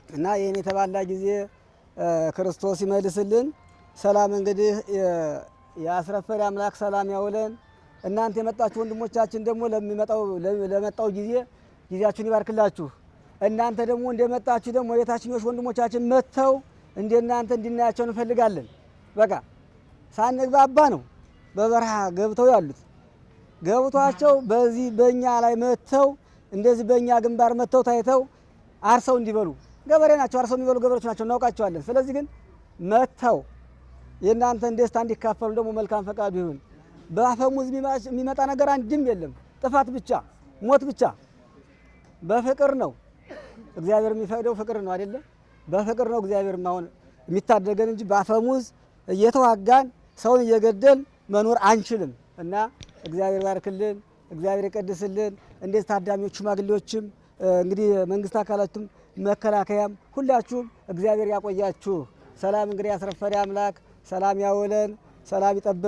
እና ይህን የተባላ ጊዜ ክርስቶስ ይመልስልን። ሰላም እንግዲህ የአስረፈሪ አምላክ ሰላም ያውለን። እናንተ የመጣችሁ ወንድሞቻችን ደግሞ ለመጣው ጊዜያችሁን ይባርክላችሁ። እናንተ ደግሞ እንደመጣችሁ ደግሞ የታችኞች ወንድሞቻችን መጥተው እንደናንተ እንድናያቸው እንፈልጋለን። በቃ ሳንግባባ ነው በበረሃ ገብተው ያሉት። ገብቷቸው በዚህ በእኛ ላይ መጥተው እንደዚህ በእኛ ግንባር መጥተው ታይተው አርሰው እንዲበሉ ገበሬ ናቸው፣ አርሰው የሚበሉ ገበሬዎች ናቸው፣ እናውቃቸዋለን። ስለዚህ ግን መጥተው የእናንተን ደስታ እንዲካፈሉ ደግሞ መልካም ፈቃዱ ይሁን። በአፈሙዝ የሚመጣ ነገር አንድም የለም፣ ጥፋት ብቻ፣ ሞት ብቻ። በፍቅር ነው እግዚአብሔር የሚፈቅደው፣ ፍቅር ነው አይደለ? በፍቅር ነው እግዚአብሔር ማሆን የሚታደገን እንጂ በአፈሙዝ እየተዋጋን ሰውን እየገደል መኖር አንችልም። እና እግዚአብሔር ባርክልን፣ እግዚአብሔር ይቀድስልን። እንደዚህ ታዳሚዎች ሽማግሌዎችም እንግዲህ መንግስት አካላትም መከላከያም ሁላችሁም እግዚአብሔር ያቆያችሁ። ሰላም እንግዲህ ያስረፈሪ አምላክ ሰላም ያወለን፣ ሰላም ይጠብቅ።